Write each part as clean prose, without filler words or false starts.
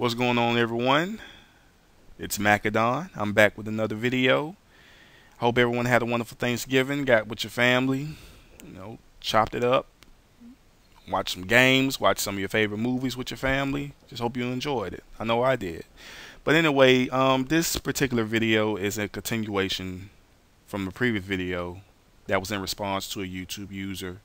What's going on, everyone? It's Macadon. I'm back with another video. Hope everyone had a wonderful Thanksgiving, got with your family, chopped it up, watched some games, watched some of your favorite movies with your family. Just hope you enjoyed it. I know I did. But anyway, this particular video is a continuation from the previous video that was in response to a YouTube user.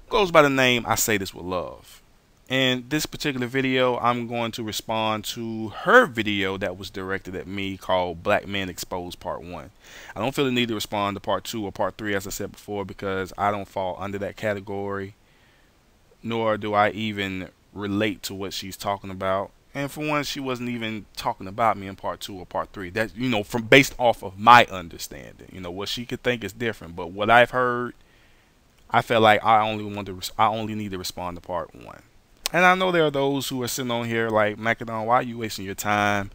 Goes by the name ISayThisWithLuv. In this particular video, I'm going to respond to her video that was directed at me called Black Men Exposed Part 1. I don't feel the need to respond to Part 2 or Part 3 as I said before, because I don't fall under that category, nor do I even relate to what she's talking about. And for one, she wasn't even talking about me in Part 2 or Part 3. That's, from based off of my understanding. What she could think is different, but what I've heard, I felt like I only need to respond to Part 1. And I know there are those who are sitting on here like, Macadon, why are you wasting your time,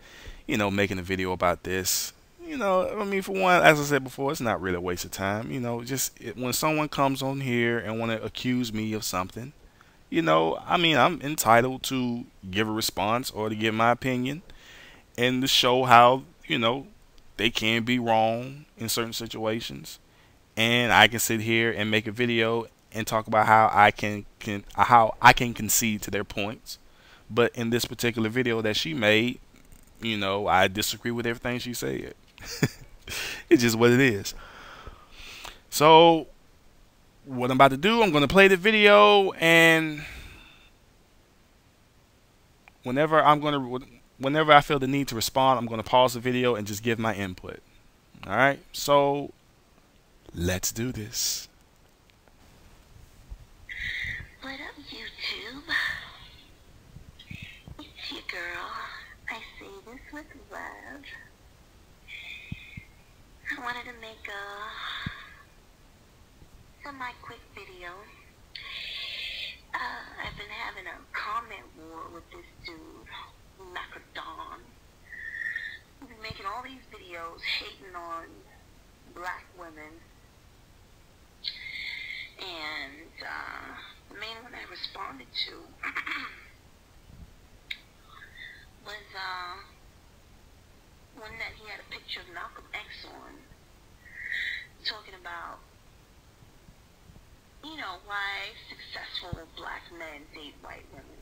making a video about this? I mean, for one, as I said before, it's not really a waste of time. When someone comes on here and want to accuse me of something, I mean, I'm entitled to give a response or to give my opinion and to show how, they can be wrong in certain situations. And I can sit here and make a video and talk about how I can concede to their points. But in this particular video that she made, I disagree with everything she said. It's just what it is. So what I'm about to do, I'm going to play the video, and whenever I feel the need to respond, I'm going to pause the video and just give my input. All right, so let's do this. What up, YouTube? It's your girl, I say this with love. I wanted to make a semi-quick video. I've been having a comment war with this dude, Macadon. He's been making all these videos hating on black women. And the main one I responded to was one that he had a picture of Malcolm X on, talking about, why successful black men date white women.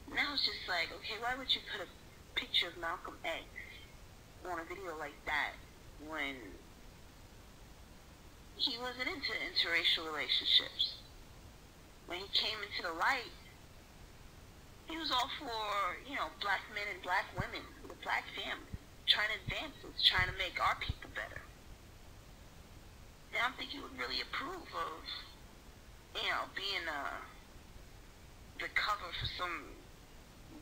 And I was just like, okay, why would you put a picture of Malcolm X on a video like that when he wasn't into interracial relationships? When he came into the light, he was all for, black men and black women, the black family, trying to advance us, trying to make our people better. And I don't think he would really approve of, being the cover for some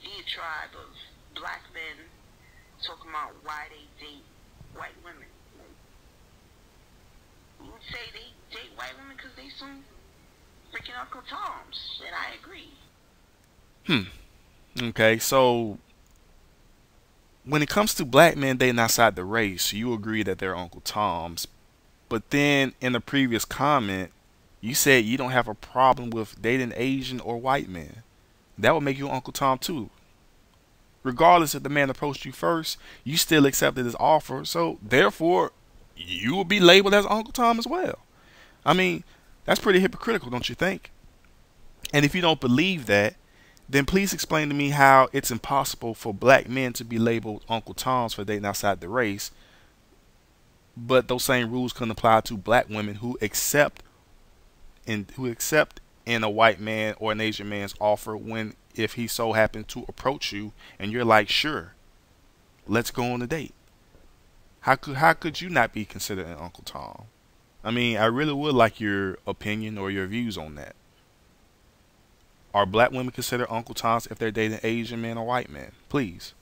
diatribe of black men talking about why they date white women. You would say they date white women because they some freaking Uncle Toms, and I agree. Okay, so when it comes to black men dating outside the race, you agree that they're Uncle Toms. But then in the previous comment, you said you don't have a problem with dating Asian or white men. That would make you Uncle Tom too. Regardless if the man approached you first, you still accepted his offer. So therefore, you will be labeled as Uncle Tom as well. I mean, that's pretty hypocritical, don't you think? And if you don't believe that, then please explain to me how it's impossible for black men to be labeled Uncle Toms for dating outside the race, but those same rules can apply to black women who accept in a white man or an Asian man's offer if he so happens to approach you and you're like, sure, let's go on a date. How could you not be considered an Uncle Tom? I mean, I really would like your opinion or your views on that. Are black women considered Uncle Toms if they're dating Asian men or white men? Please.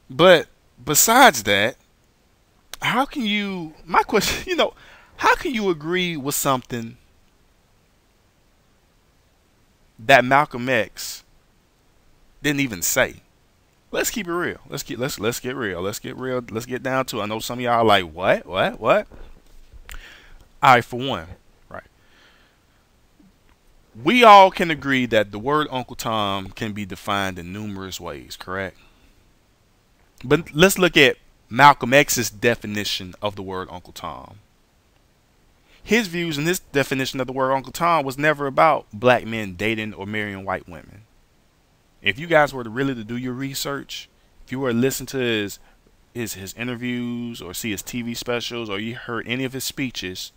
But besides that, how can you, my question, how can you agree with something that Malcolm X didn't even say? Let's keep it real. Let's get real. Let's get real. Let's get down to it. I know some of y'all are like, what? All right, for one, right? We all can agree that the word Uncle Tom can be defined in numerous ways, correct? But let's look at Malcolm X's definition of the word Uncle Tom. His views and his definition of the word Uncle Tom was never about black men dating or marrying white women. If you guys were to really do your research, if you were to listen to his interviews or see his TV specials or you heard any of his speeches,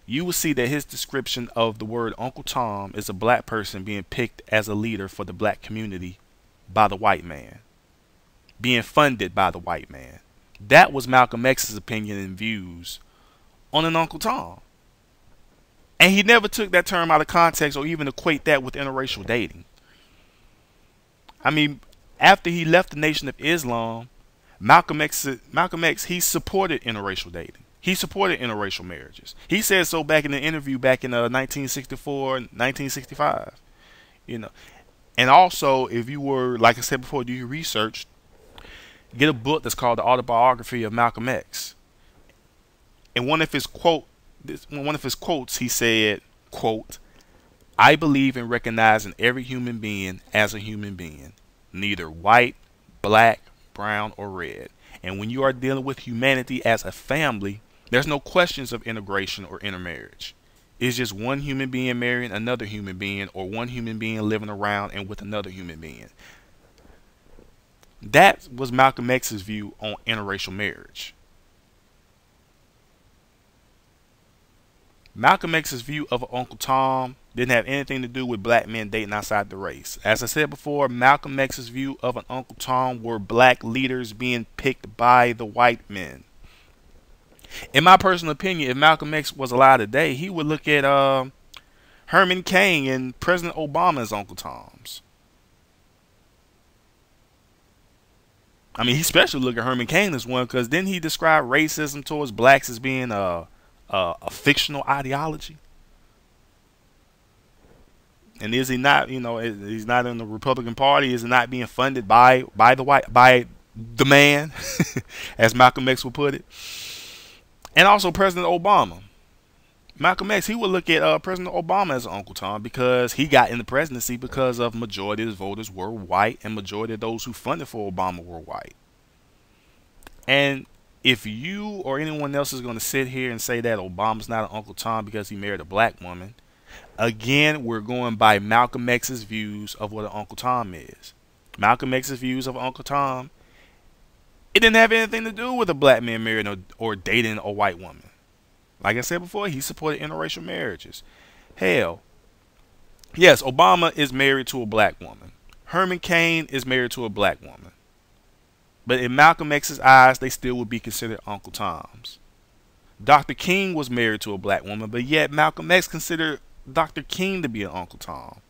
you will see that his description of the word Uncle Tom is a black person being picked as a leader for the black community by the white man, being funded by the white man. That was Malcolm X's opinion and views on an Uncle Tom. And he never took that term out of context or even equate that with interracial dating. I mean, after he left the Nation of Islam, Malcolm X, he supported interracial dating. He supported interracial marriages. He said so back in an interview back in 1964, 1965. You know, and also if you were, like I said before, do your research, get a book that's called The Autobiography of Malcolm X. And one of his quotes, he said, quote, "I believe in recognizing every human being as a human being, neither white, black, brown, or red. And when you are dealing with humanity as a family, there's no questions of integration or intermarriage. It's just one human being marrying another human being, or one human being living around and with another human being." That was Malcolm X's view on interracial marriage. Malcolm X's view of Uncle Tom didn't have anything to do with black men dating outside the race. As I said before, Malcolm X's view of an Uncle Tom were black leaders being picked by the white men. In my personal opinion, if Malcolm X was alive today, he would look at Herman Cain and President Obama as Uncle Toms. I mean, he especially look at Herman Cain as one, because then he described racism towards blacks as being a fictional ideology. And is he not, he's not in the Republican Party? Is he not being funded by the man, as Malcolm X would put it? And also President Obama. Malcolm X, he would look at President Obama as Uncle Tom, because he got in the presidency because of majority of his voters were white, and majority of those who funded for Obama were white. And if you or anyone else is going to sit here and say that Obama's not an Uncle Tom because he married a black woman, again, we're going by Malcolm X's views of what an Uncle Tom is. Malcolm X's views of Uncle Tom, it didn't have anything to do with a black man marrying or dating a white woman. Like I said before, he supported interracial marriages. Hell, yes, Obama is married to a black woman. Herman Cain is married to a black woman. But in Malcolm X's eyes, they still would be considered Uncle Toms. Dr. King was married to a black woman, but yet Malcolm X considered Dr. King to be an Uncle Tom,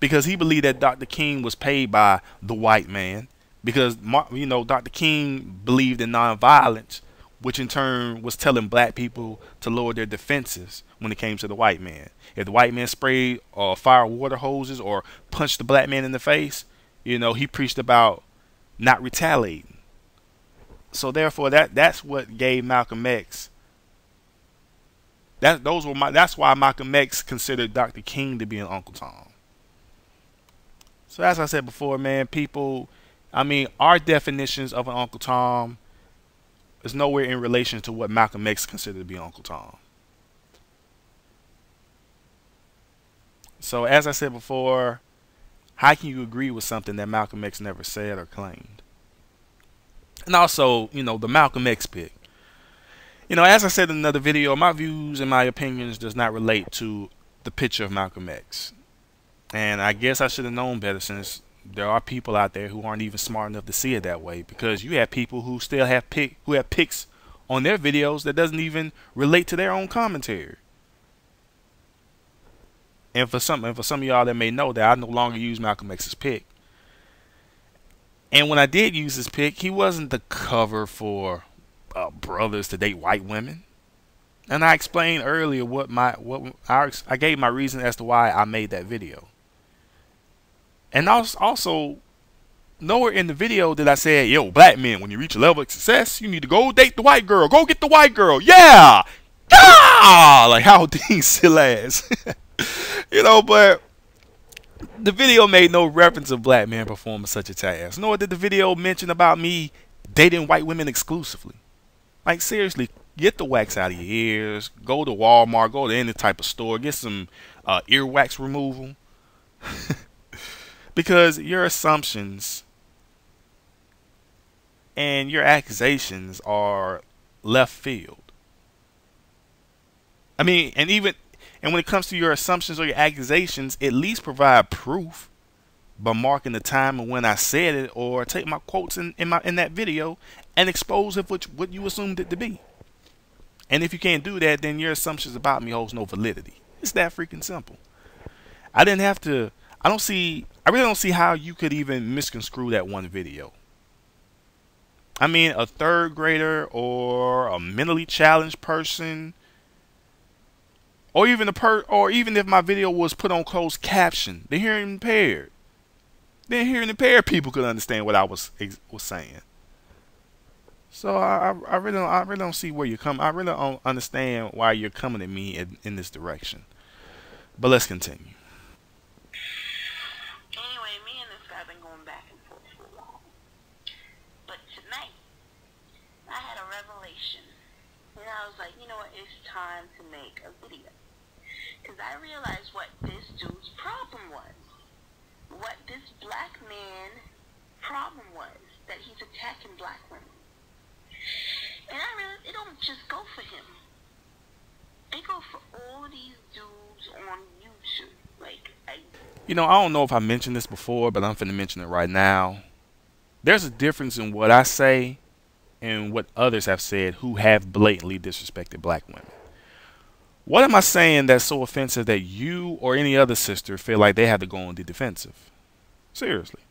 because he believed that Dr. King was paid by the white man, because Dr. King believed in nonviolence, which in turn was telling black people to lower their defenses when it came to the white man. If the white man sprayed or fire water hoses or punched the black man in the face, he preached about not retaliating. So therefore, that's what gave Malcolm X. That's why Malcolm X considered Dr. King to be an Uncle Tom. So as I said before, man, our definitions of an Uncle Tom is nowhere in relation to what Malcolm X considered to be Uncle Tom. So as I said before, how can you agree with something that Malcolm X never said or claimed? And also, the Malcolm X pick. As I said in another video, my views and my opinions does not relate to the picture of Malcolm X. And I guess I should have known better, since there are people out there who aren't even smart enough to see it that way, because you have people who still have pics on their videos that doesn't even relate to their own commentary. And for some of y'all that may know, that I no longer use Malcolm X's pic. And when I did use his pic, he wasn't the cover for brothers to date white women. And I explained earlier I gave my reason as to why I made that video. And also, nowhere in the video did I say, yo, black men, when you reach a level of success, you need to go date the white girl. Go get the white girl. Yeah! Ah, like how things still ass. But the video made no reference of black men performing such a task, nor did the video mention about me dating white women exclusively. Like, seriously, get the wax out of your ears, go to Walmart, go to any type of store, get some earwax removal. Because your assumptions and your accusations are left field. I mean, and when it comes to your assumptions or your accusations, at least provide proof by marking the time and when I said it, or take my quotes in that video and expose it what you assumed it to be. And if you can't do that, then your assumptions about me holds no validity. It's that freaking simple. I really don't see how you could even misconstrue that one video. I mean, a third grader or a mentally challenged person, or even if my video was put on closed caption, the hearing impaired people could understand what I was saying. So I really don't see where you come. I really don't understand why you're coming at me in this direction. But let's continue. Anyway, me and this guy been going back and forth for a while. But tonight, I had a revelation. And I was like, you know what, it's time to make a video. Because I realized what this dude's problem was. What this black man problem was. That he's attacking black women. And I realized it don't just go for him. It go for all these dudes on YouTube. I don't know if I mentioned this before, but I'm finna mention it right now. There's a difference in what I say and what others have said who have blatantly disrespected black women. What am I saying that's so offensive that you or any other sister feel like they have to go on the defensive? Seriously.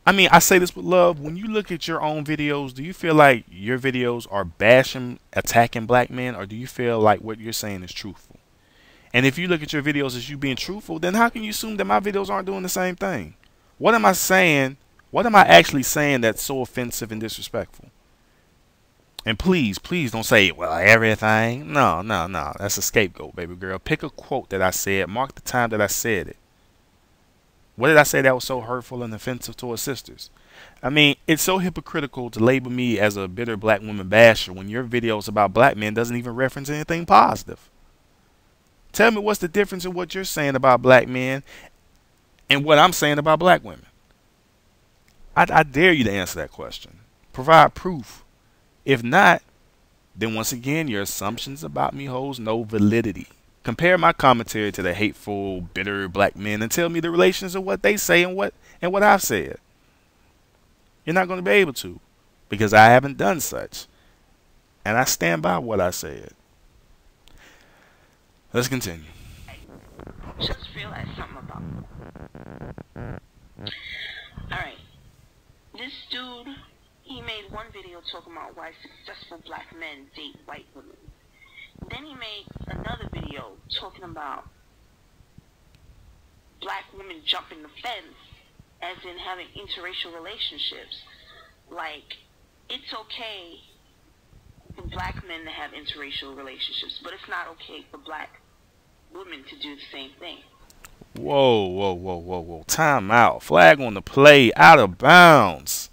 I mean, I say this with love. When you look at your own videos, do you feel like your videos are bashing, attacking black men, or do you feel like what you're saying is truthful? And if you look at your videos as you being truthful, then how can you assume that my videos aren't doing the same thing? What am I saying? What am I actually saying that's so offensive and disrespectful? And please don't say, well, everything. No. That's a scapegoat, baby girl. Pick a quote that I said. Mark the time that I said it. What did I say that was so hurtful and offensive towards sisters? I mean, it's so hypocritical to label me as a bitter black woman basher when your videos about black men doesn't even reference anything positive. Tell me what's the difference in what you're saying about black men and what I'm saying about black women. I dare you to answer that question. Provide proof. If not, then once again, your assumptions about me holds no validity. Compare my commentary to the hateful, bitter black men and tell me the relations of what they say and what I've said. You're not going to be able to, because I haven't done such. And I stand by what I said. Let's continue. Just realized something about it. Alright. This dude, he made one video talking about why successful black men date white women. Then he made another video talking about black women jumping the fence, as in having interracial relationships. Like, it's okay for black men to have interracial relationships, but it's not okay for black women to do the same thing. Whoa. Time out. Flag on the play. Out of bounds.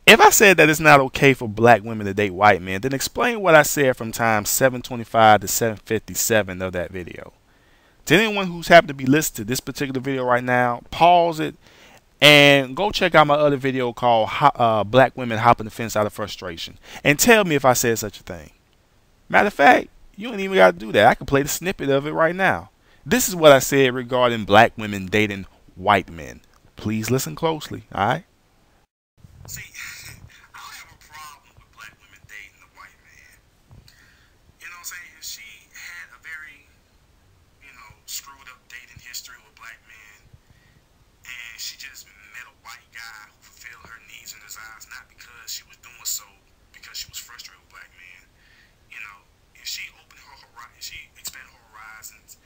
If I said that it's not okay for black women to date white men, then explain what I said from time 725 to 757 of that video. To anyone who's happened to be listening to this particular video right now, pause it and go check out my other video called Black Women Hopping the Fence Out of Frustration. And tell me if I said such a thing. Matter of fact, you ain't even got to do that. I can play the snippet of it right now. This is what I said regarding black women dating white men. Please listen closely, alright? See, I don't have a problem with black women dating a white man. You know what I'm saying? She had a very, screwed up dating history with black men. And she just met a white guy who fulfilled her needs and desires, not because she was doing so because she was frustrated with black men. If she opened her horizons, she expanded her horizons,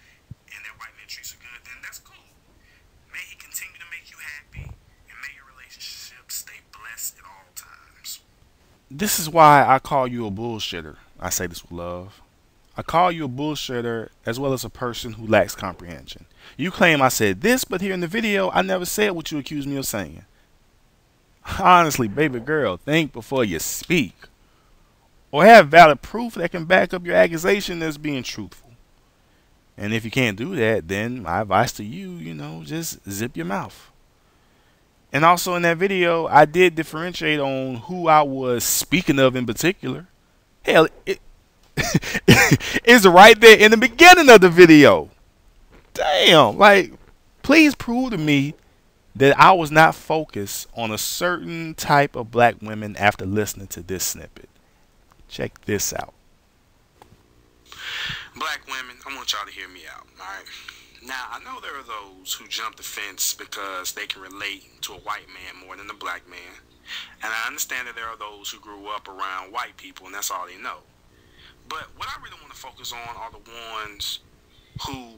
and that white man treats her good, then that's cool. May he continue to make you happy, and may your relationship stay blessed at all times. This is why I call you a bullshitter. I say this with love. I call you a bullshitter as well as a person who lacks comprehension. You claim I said this, but here in the video, I never said what you accuse me of saying. Honestly, baby girl, think before you speak. Or have valid proof that can back up your accusation as being truthful. And if you can't do that, then my advice to you, just zip your mouth. And also in that video, I did differentiate on who I was speaking of in particular. Hell, it's right there in the beginning of the video. Damn, please prove to me that I was not focused on a certain type of black women after listening to this snippet. Check this out. Black women, I want y'all to hear me out, alright? Now, I know there are those who jump the fence because they can relate to a white man more than a black man. And I understand that there are those who grew up around white people and that's all they know. But what I really want to focus on are the ones who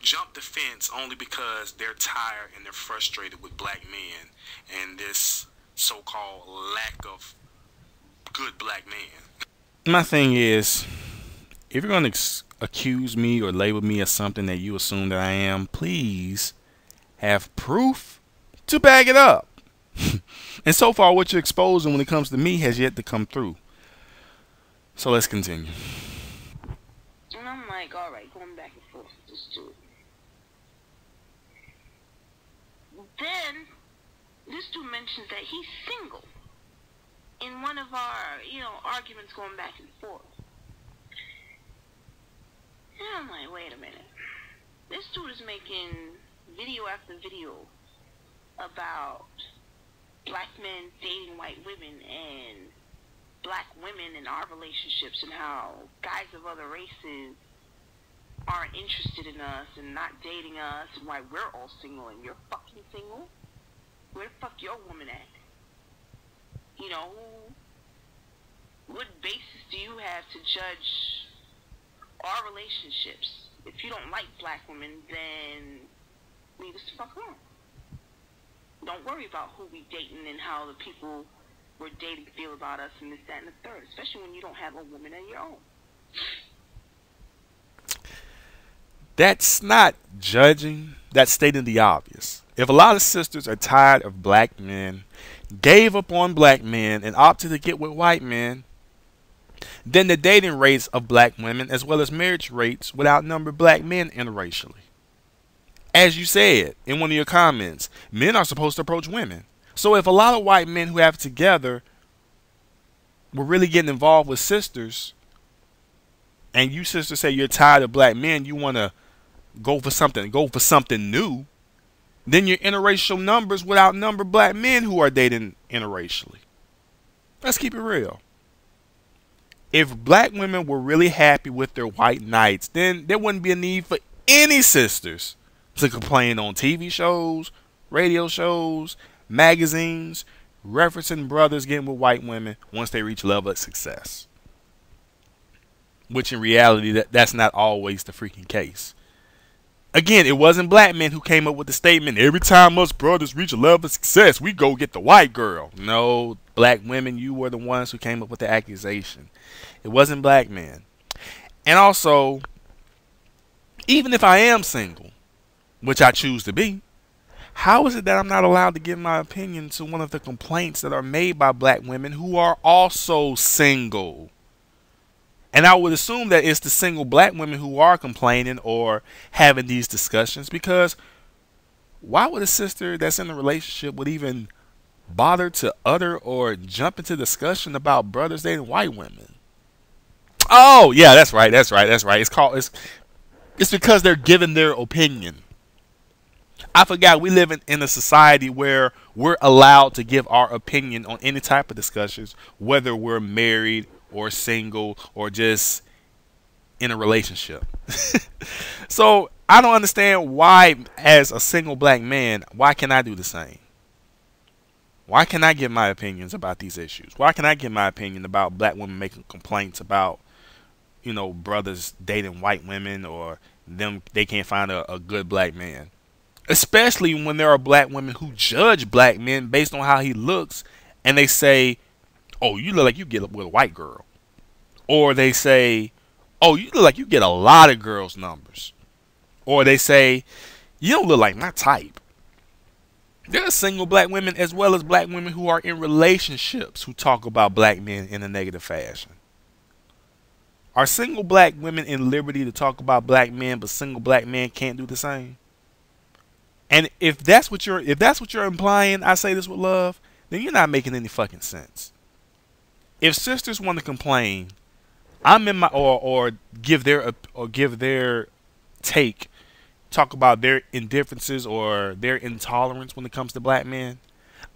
jump the fence only because they're tired and they're frustrated with black men and this so-called lack of good black men. My thing is, if you're going to accuse me or label me as something that you assume that I am, please have proof to back it up. And so far, what you're exposing when it comes to me has yet to come through. So let's continue. And I'm like, all right, going back and forth with this dude. Then, this dude mentions that he's single in one of our, arguments going back and forth. And I'm like, wait a minute. This dude is making video after video about black men dating white women and black women in our relationships and how guys of other races aren't interested in us and not dating us and why we're all single and you're fucking single? Where the fuck your woman at? What basis do you have to judge our relationships? If you don't like black women, then leave us the fuck alone. Don't worry about who we dating and how the people we're dating feel about us and this, that, and the third, especially when you don't have a woman of your own. That's not judging, that's stating the obvious. If a lot of sisters are tired of black men, gave up on black men, and opted to get with white men, then the dating rates of black women as well as marriage rates would outnumber black men interracially. As you said in one of your comments, men are supposed to approach women. So if a lot of white men who have it together were really getting involved with sisters, and you sisters say you're tired of black men, you want to go for something new, then your interracial numbers would outnumber black men who are dating interracially. Let's keep it real. If black women were really happy with their white knights, then there wouldn't be a need for any sisters to complain on TV shows, radio shows, magazines, referencing brothers getting with white women once they reach a level of success. Which in reality, that's not always the freaking case. Again, it wasn't black men who came up with the statement, every time us brothers reach a level of success, we go get the white girl. No, black women, you were the ones who came up with the accusation. It wasn't black men. And also, even if I am single, which I choose to be, how is it that I'm not allowed to give my opinion to one of the complaints that are made by black women who are also single? And I would assume that it's the single black women who are complaining or having these discussions, because why would a sister that's in a relationship would even bother to utter or jump into discussion about brothers dating white women? Oh, yeah, that's right. It's because they're giving their opinion. I forgot we live in a society where we're allowed to give our opinion on any type of discussions, whether we're married or single or just in a relationship. So I don't understand why, as a single black man, why can't I do the same? Why can't I give my opinions about these issues? Why can't I give my opinion about black women making complaints about, brothers dating white women, or they can't find a good black man? Especially when there are black women who judge black men based on how he looks, and they say, oh, you look like you get with a white girl. Or they say, oh, you look like you get a lot of girls' numbers. Or they say, you don't look like my type. There are single black women as well as black women who are in relationships who talk about black men in a negative fashion. Are single black women in liberty to talk about black men, but single black men can't do the same? And if that's what you're implying, I say this with love, then you're not making any fucking sense. If sisters want to complain, I'm in my or give their take, talk about their indifferences or their intolerance when it comes to black men,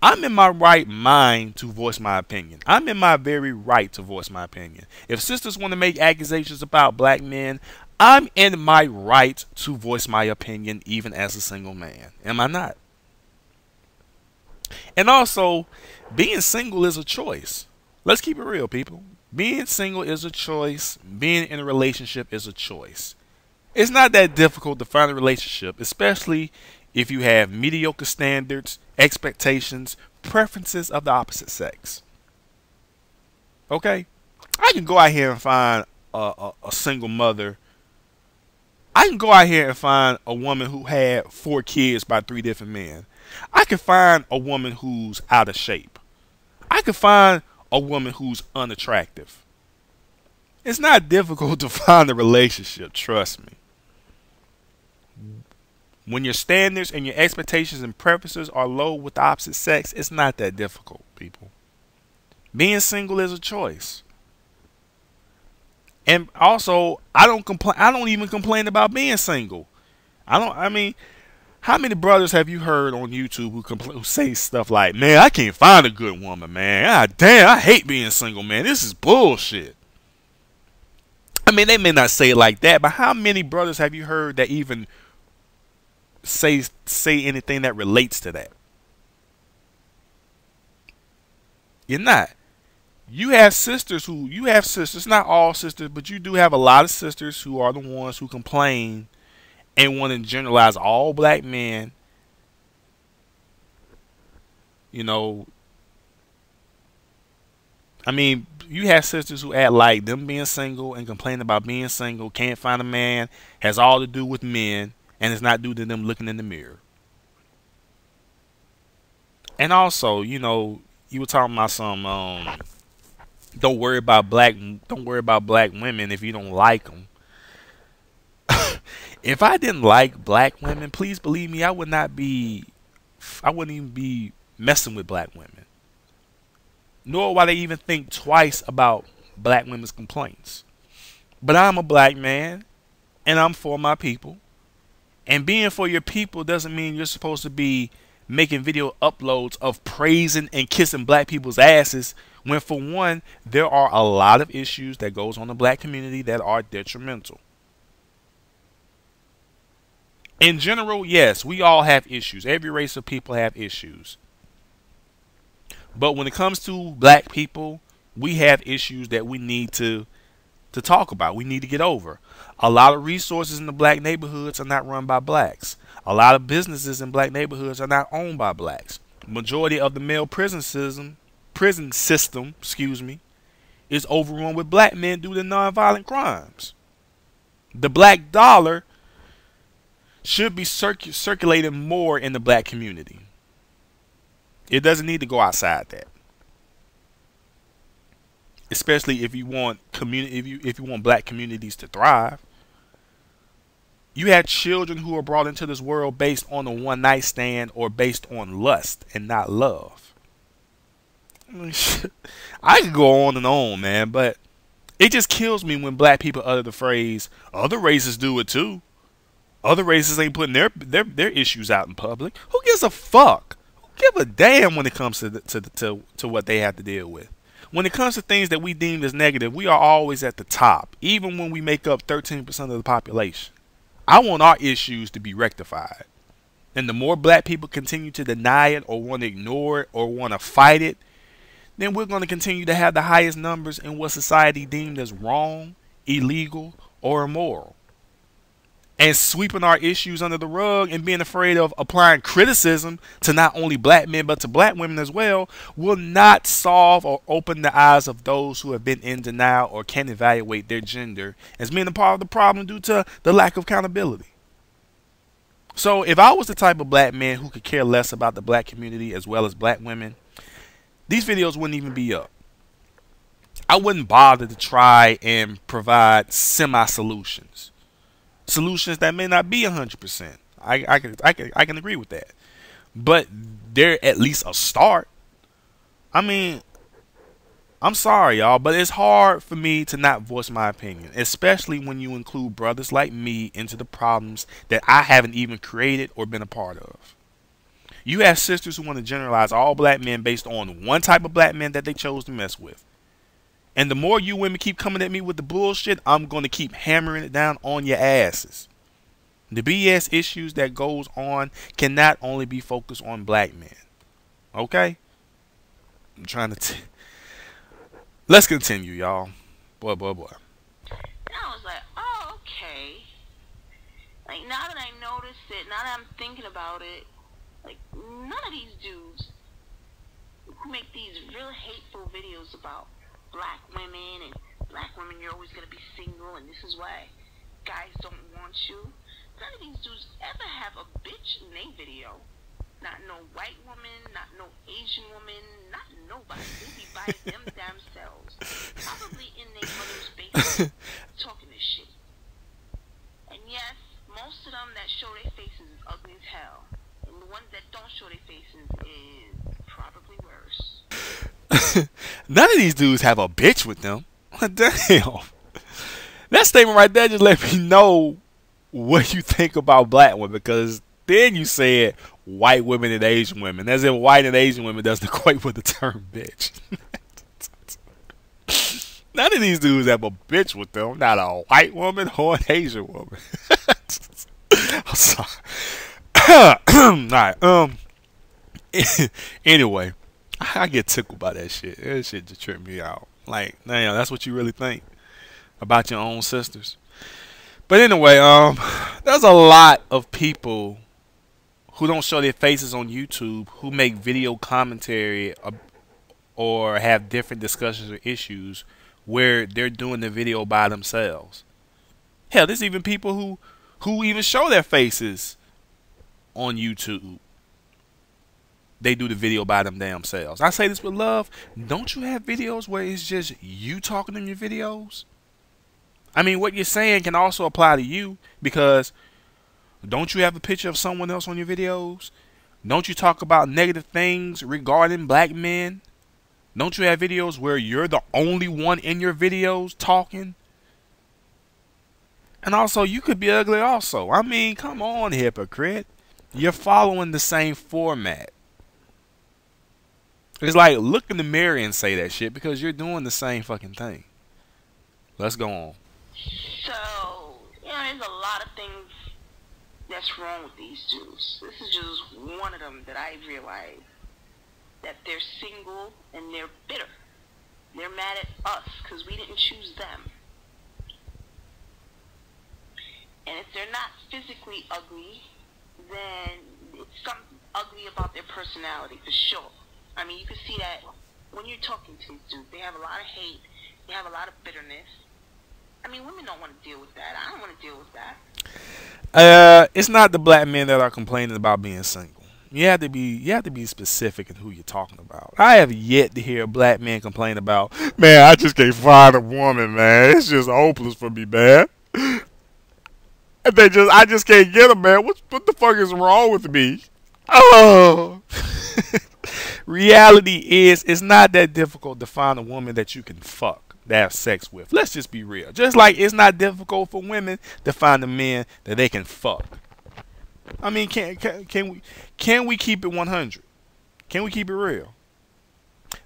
I'm in my right mind to voice my opinion. I'm in my very right to voice my opinion. If sisters want to make accusations about black men, I'm in my right to voice my opinion even as a single man. Am I not? And also, being single is a choice. Let's keep it real, people. Being single is a choice. Being in a relationship is a choice. It's not that difficult to find a relationship, especially if you have mediocre standards, expectations, preferences of the opposite sex. Okay? I can go out here and find a single mother. I can go out here and find a woman who had 4 kids by 3 different men. I can find a woman who's out of shape. I can find a woman who's unattractive. It's not difficult to find a relationship, trust me. When your standards and your expectations and preferences are low with the opposite sex, it's not that difficult, people. Being single is a choice. And also, I don't even complain about being single. I mean, how many brothers have you heard on YouTube who say stuff like, man, I can't find a good woman, man. God damn, I hate being single, man. This is bullshit. I mean, they may not say it like that, but how many brothers have you heard that even say anything that relates to that? You're not. You have sisters, not all sisters, but you do have a lot of sisters who are the ones who complain and want to generalize all black men. You know, I mean, you have sisters who act like them being single and complain about being single, can't find a man, has all to do with men, and it's not due to them looking in the mirror. And also, you know, you were talking about some don't worry about black women if you don't like them. If I didn't like black women, please believe me, I wouldn't even be messing with black women. Nor would I even think twice about black women's complaints. But I'm a black man, and I'm for my people. And being for your people doesn't mean you're supposed to be making video uploads of praising and kissing black people's asses, when for one, there are a lot of issues that goes on in the black community that are detrimental. In general, yes, we all have issues. Every race of people have issues. But when it comes to black people, we have issues that we need to talk about. We need to get over. A lot of resources in the black neighborhoods are not run by blacks. A lot of businesses in black neighborhoods are not owned by blacks. Majority of the male prison system, is overrun with black men due to nonviolent crimes. The black dollar should be circulating more in the black community. It doesn't need to go outside that. Especially if you want if you want black communities to thrive. You have children who are brought into this world based on a one night stand or based on lust and not love. I could go on and on, man, but it just kills me when black people utter the phrase, other races do it too. Other races ain't putting their issues out in public. Who gives a fuck? Who give a damn when it comes to what they have to deal with? When it comes to things that we deem as negative, we are always at the top, even when we make up 13% of the population. I want our issues to be rectified. And the more black people continue to deny it or want to ignore it or want to fight it, then we're going to continue to have the highest numbers in what society deemed as wrong, illegal, or immoral. and sweeping our issues under the rug and being afraid of applying criticism to not only black men but to black women as well will not solve or open the eyes of those who have been in denial or can't evaluate their gender as being a part of the problem due to the lack of accountability. So if I was the type of black man who could care less about the black community as well as black women, these videos wouldn't even be up. I wouldn't bother to try and provide semi-solutions. Solutions that may not be 100%. I can agree with that. But they're at least a start. I mean, I'm sorry, y'all, but it's hard for me to not voice my opinion, especially when you include brothers like me into the problems that I haven't even created or been a part of. You have sisters who want to generalize all black men based on one type of black man that they chose to mess with. And the more you women keep coming at me with the bullshit, I'm going to keep hammering it down on your asses. The BS issues that goes on cannot only be focused on black men. Okay? I'm trying to... Let's continue, y'all. Boy. And I was like, oh, okay. Like, now that I noticed it, now that I'm thinking about it, like, none of these dudes who make these real hateful videos about black women and black women, you're always going to be single and this is why guys don't want you. None of these dudes ever have a bitch in their video. Not no white woman, not no Asian woman, not nobody. They be by them damn selves. Probably in their mother's basement talking this shit. And yes, most of them that show their faces is ugly as hell. And the ones that don't show their faces is probably worse. None of these dudes have a bitch with them. Damn. That statement right there just let me know what you think about black women, because then you said white women and Asian women, as if white and Asian women doesn't equate with the term bitch. None of these dudes have a bitch with them. Not a white woman or an Asian woman. I'm sorry. Alright, anyway, I get tickled by that shit. That shit just tripped me out. Like, damn, that's what you really think about your own sisters. But anyway, there's a lot of people who don't show their faces on YouTube who make video commentary or have different discussions or issues where they're doing the video by themselves. Hell, there's even people who even show their faces on YouTube. They do the video by them damn selves. I say this with love. Don't you have videos where it's just you talking in your videos? I mean, what you're saying can also apply to you, because don't you have a picture of someone else on your videos? Don't you talk about negative things regarding black men? Don't you have videos where you're the only one in your videos talking? And also, you could be ugly also. I mean, come on, hypocrite. You're following the same format. It's like, look in the mirror and say that shit, because you're doing the same fucking thing. Let's go on. So, there's a lot of things that's wrong with these dudes. This is just one of them that I realized. That they're single and they're bitter. They're mad at us because we didn't choose them. And if they're not physically ugly, then it's something ugly about their personality for sure. I mean, you can see that when you're talking to these dudes. They have a lot of hate. They have a lot of bitterness. I mean, women don't want to deal with that. I don't want to deal with that. It's not the black men that are complaining about being single. You have to be specific in who you're talking about. I have yet to hear a black man complain about, man, I just can't find a woman, man. It's just hopeless for me, man. I just can't get them, man. What the fuck is wrong with me? Oh. Reality is, it's not that difficult to find a woman that you can fuck, to have sex with. Let's just be real. Just like it's not difficult for women to find a man that they can fuck. I mean, can we keep it 100? Can we keep it real?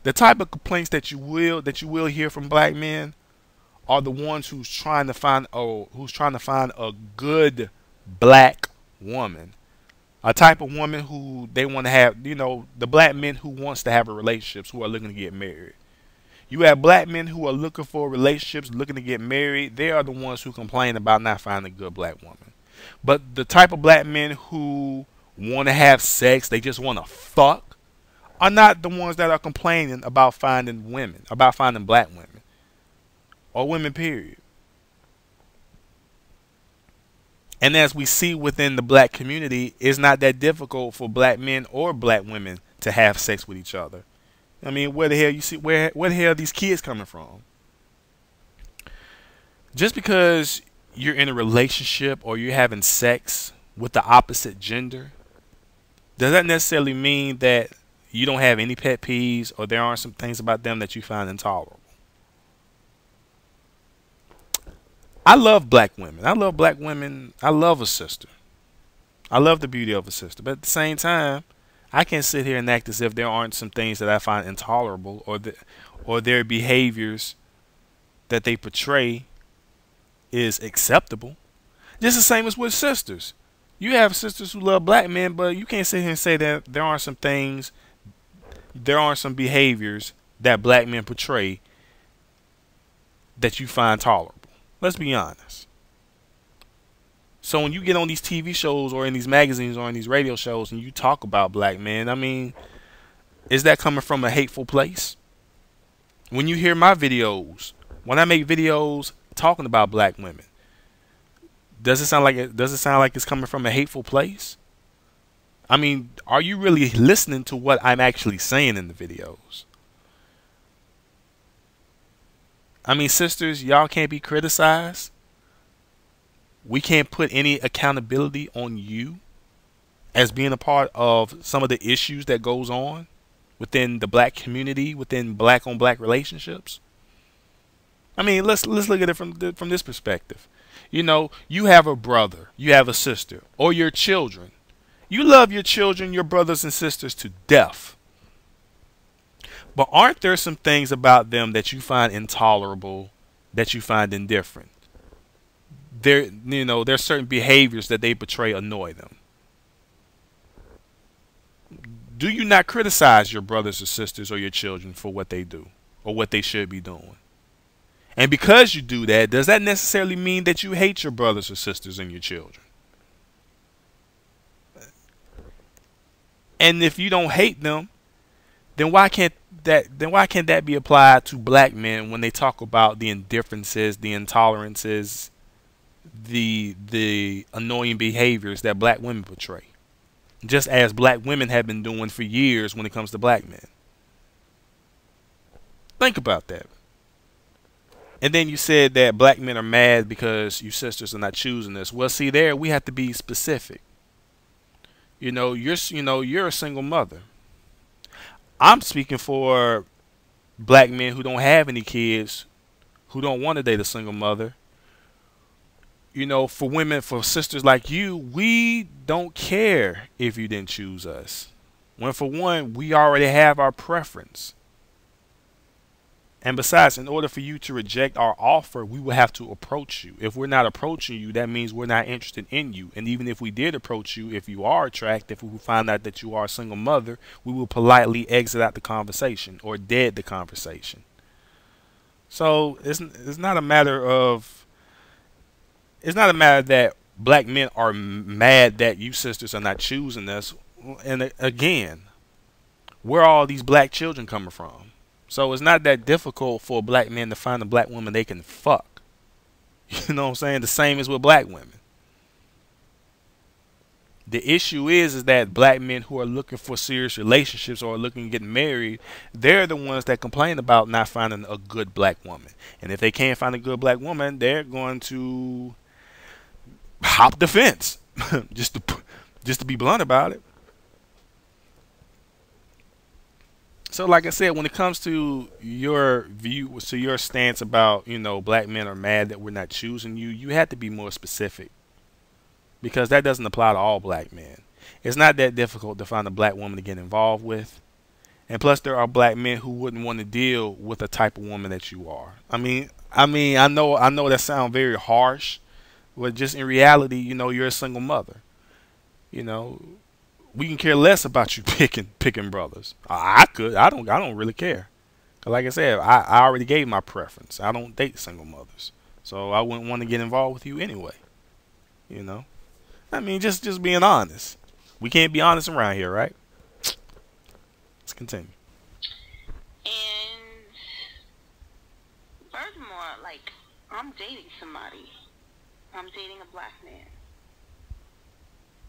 The type of complaints that you will hear from black men are the ones who's trying to find a good black woman. A type of woman who they want to have, the black men who wants to have a relationships, who are looking to get married. You have black men who are looking for relationships, looking to get married. They are the ones who complain about not finding a good black woman. But the type of black men who want to have sex, they just want to fuck, are not the ones that are complaining about finding women, about finding black women, or women, period. And as we see within the black community, it's not that difficult for black men or black women to have sex with each other. I mean, where the hell you see where the hell are these kids coming from? Just because you're in a relationship or you're having sex with the opposite gender, does that necessarily mean that you don't have any pet peeves or there aren't some things about them that you find intolerable? I love black women. I love black women. I love a sister. I love the beauty of a sister. But at the same time, I can't sit here and act as if there aren't some things that I find intolerable, or their behaviors that they portray is acceptable. Just the same as with sisters. You have sisters who love black men, but you can't sit here and say that there aren't some things, there aren't some behaviors that black men portray that you find tolerable. Let's be honest. So when you get on these TV shows or in these magazines or in these radio shows and you talk about black men, I mean, is that coming from a hateful place? When you hear my videos, when I make videos talking about black women, does it sound like it's coming from a hateful place? I mean, are you really listening to what I'm actually saying in the videos? I mean, sisters, y'all can't be criticized. We can't put any accountability on you as being a part of some of the issues that goes on within the black community, within black on black relationships. I mean, let's look at it from this perspective. You know, you have a brother, you have a sister, or your children. You love your children, your brothers and sisters to death. But aren't there some things about them that you find intolerable, that you find indifferent? There's certain behaviors that they portray annoy them. Do you not criticize your brothers or sisters or your children for what they do or what they should be doing? And because you do that, does that necessarily mean that you hate your brothers or sisters and your children? And if you don't hate them, then why can't that be applied to black men when they talk about the indifferences, the intolerances, the annoying behaviors that black women portray, just as black women have been doing for years when it comes to black men? Think about that. And then you said that black men are mad because you sisters are not choosing this. Well, see, there we have to be specific. You're a single mother. I'm speaking for black men who don't have any kids, who don't want to date a single mother. For women, for sisters like you, we don't care if you didn't choose us. When for one, we already have our preference. And besides, in order for you to reject our offer, we will have to approach you. If we're not approaching you, that means we're not interested in you. And even if we did approach you, if you are attractive, if we find out that you are a single mother, we will politely exit out the conversation or dead the conversation. So it's not a matter that black men are mad that you sisters are not choosing us. And again, where are all these black children coming from? So it's not that difficult for a black man to find a black woman they can fuck. You know what I'm saying? The same as with black women. The issue is that black men who are looking for serious relationships or are looking to get married, they're the ones that complain about not finding a good black woman. And if they can't find a good black woman, they're going to hop the fence, just to be blunt about it. So like I said, when it comes to your view, to your stance about, black men are mad that we're not choosing you, you have to be more specific, because that doesn't apply to all black men. It's not that difficult to find a black woman to get involved with. And plus there are black men who wouldn't want to deal with the type of woman that you are. I know that sounds very harsh, but just in reality, you're a single mother. We can care less about you picking brothers. I don't really care. 'Cause like I said, I already gave my preference. I don't date single mothers. So I wouldn't want to get involved with you anyway. I mean, just being honest. We can't be honest around here, right? Let's continue. And furthermore, like, I'm dating somebody. I'm dating a black man.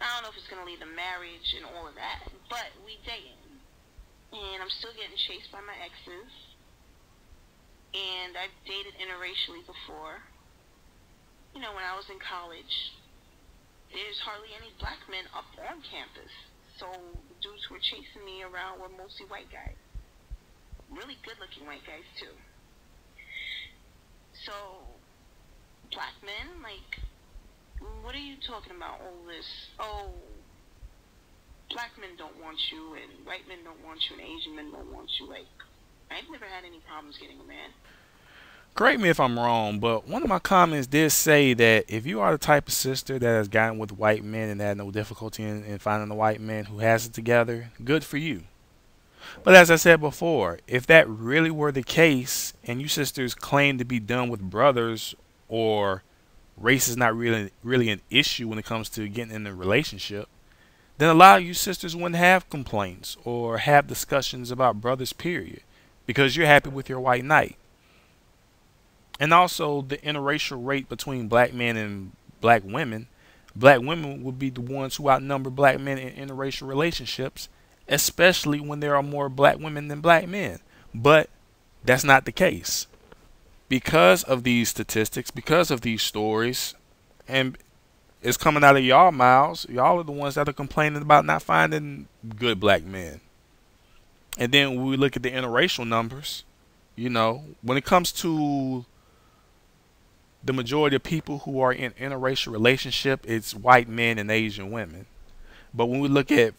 I don't know if it's going to lead to marriage and all of that, but we dating. And I'm still getting chased by my exes. And I've dated interracially before. You know, when I was in college, there's hardly any black men up on campus. So the dudes who were chasing me around were mostly white guys. Really good-looking white guys, too. So, black men, like, what are you talking about, all this? Oh, black men don't want you, and white men don't want you, and Asian men don't want you. Like, I've never had any problems getting a man. Correct me if I'm wrong, but one of my comments did say that if you are the type of sister that has gotten with white men and had no difficulty in finding a white man who has it together, good for you. But as I said before, if that really were the case and you sisters claim to be done with brothers, or race is not really an issue when it comes to getting in a relationship, then a lot of you sisters wouldn't have complaints or have discussions about brothers, period, because you're happy with your white knight. And also the interracial rate between black men and black women would be the ones who outnumber black men in interracial relationships, especially when there are more black women than black men. But that's not the case. Because of these statistics, because of these stories, and it's coming out of y'all mouths, y'all are the ones that are complaining about not finding good black men. And then when we look at the interracial numbers, you know, when it comes to the majority of people who are in interracial relationship, it's white men and Asian women. But when we look at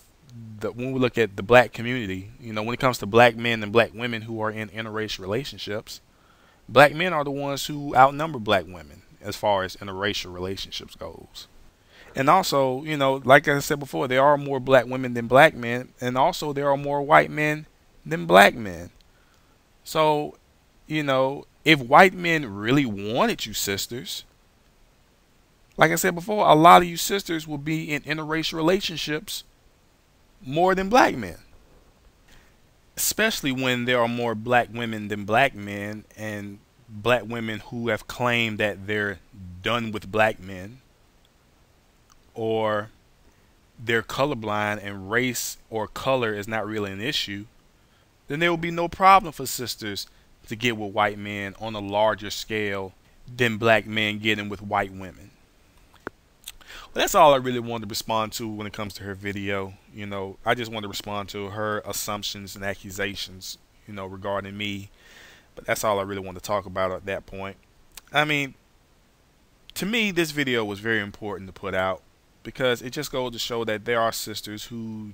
the black community, you know, when it comes to black men and black women who are in interracial relationships, black men are the ones who outnumber black women as far as interracial relationships goes. And also, you know, like I said before, there are more black women than black men, and also there are more white men than black men. So, you know, if white men really wanted you sisters, like I said before, a lot of you sisters will be in interracial relationships more than black men. Especially when there are more black women than black men, and black women who have claimed that they're done with black men, or they're colorblind and race or color is not really an issue, then there will be no problem for sisters to get with white men on a larger scale than black men getting with white women. Well, that's all I really wanted to respond to when it comes to her video. You know, I just wanted to respond to her assumptions and accusations, you know, regarding me. But that's all I really wanted to talk about at that point. I mean, to me, this video was very important to put out because it just goes to show that there are sisters who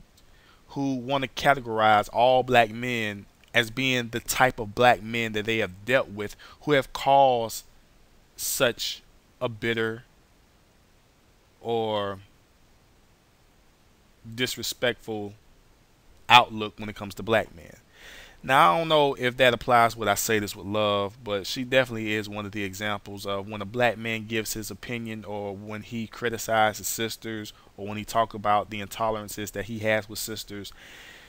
want to categorize all black men as being the type of black men that they have dealt with, who have caused such a bitter or disrespectful outlook when it comes to black men. Now, I don't know if that applies with I Say This With Love, but she definitely is one of the examples of when a black man gives his opinion, or when he criticizes sisters, or when he talks about the intolerances that he has with sisters.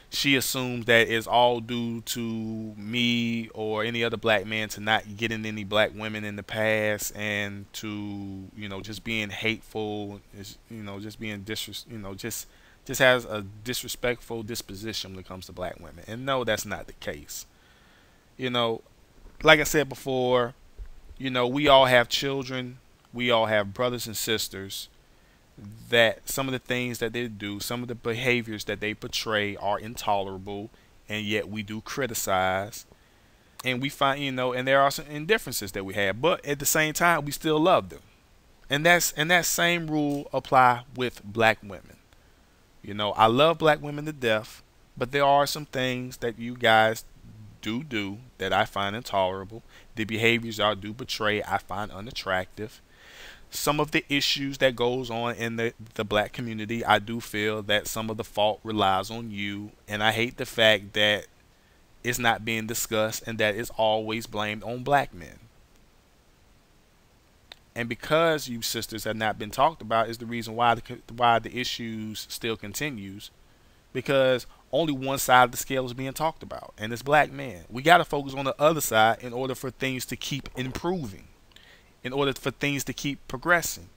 She assumes that it's all due to me or any other black man to not getting any black women in the past, and to, you know, just being hateful, you know, just being just has a disrespectful disposition when it comes to black women. And no, that's not the case. You know, like I said before, you know, we all have children, we all have brothers and sisters, that some of the things that they do, some of the behaviors that they portray are intolerable, and yet we do criticize, and we find, you know, and there are some indifferences that we have, but at the same time we still love them. And that same rule apply with black women. You know, I love black women to death, but there are some things that you guys do that I find intolerable. The behaviors y'all do portray I find unattractive. Some of the issues that goes on in the black community, I do feel that some of the fault relies on you, and I hate the fact that it's not being discussed and that it's always blamed on black men. And because you sisters have not been talked about is the reason why the issues still continues, because only one side of the scale is being talked about, and it's black men. We got to focus on the other side in order for things to keep improving, in order for things to keep progressing.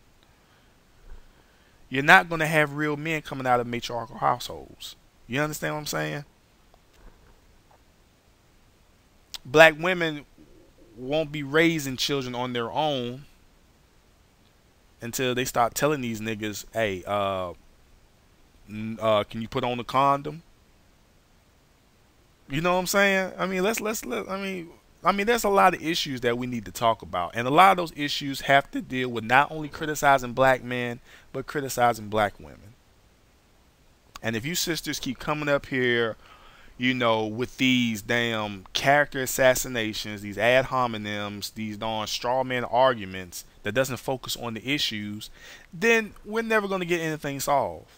You're not going to have real men coming out of matriarchal households. You understand what I'm saying? Black women won't be raising children on their own until they start telling these niggas, hey, can you put on a condom? You know what I'm saying? I mean, I mean, there's a lot of issues that we need to talk about, and a lot of those issues have to deal with not only criticizing black men, but criticizing black women. And if you sisters keep coming up here, you know, with these damn character assassinations, these ad hominems, these darn straw man arguments that doesn't focus on the issues, then we're never going to get anything solved.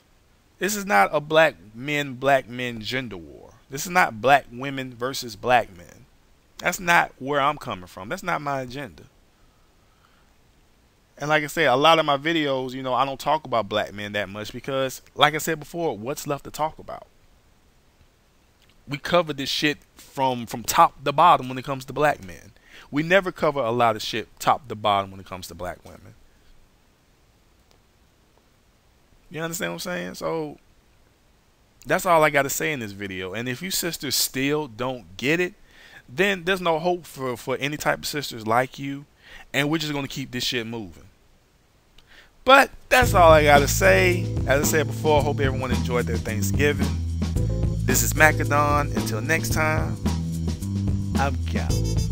This is not a black men gender war. This is not black women versus black men. That's not where I'm coming from. That's not my agenda. And like I said, a lot of my videos, you know, I don't talk about black men that much because, like I said before, what's left to talk about? We cover this shit from top to bottom when it comes to black men. We never cover a lot of shit top to bottom when it comes to black women. You understand what I'm saying? So that's all I got to say in this video. And if you sisters still don't get it, then there's no hope for any type of sisters like you. And we're just going to keep this shit moving. But that's all I got to say. As I said before, I hope everyone enjoyed their Thanksgiving. This is Macadon. Until next time, I'm out.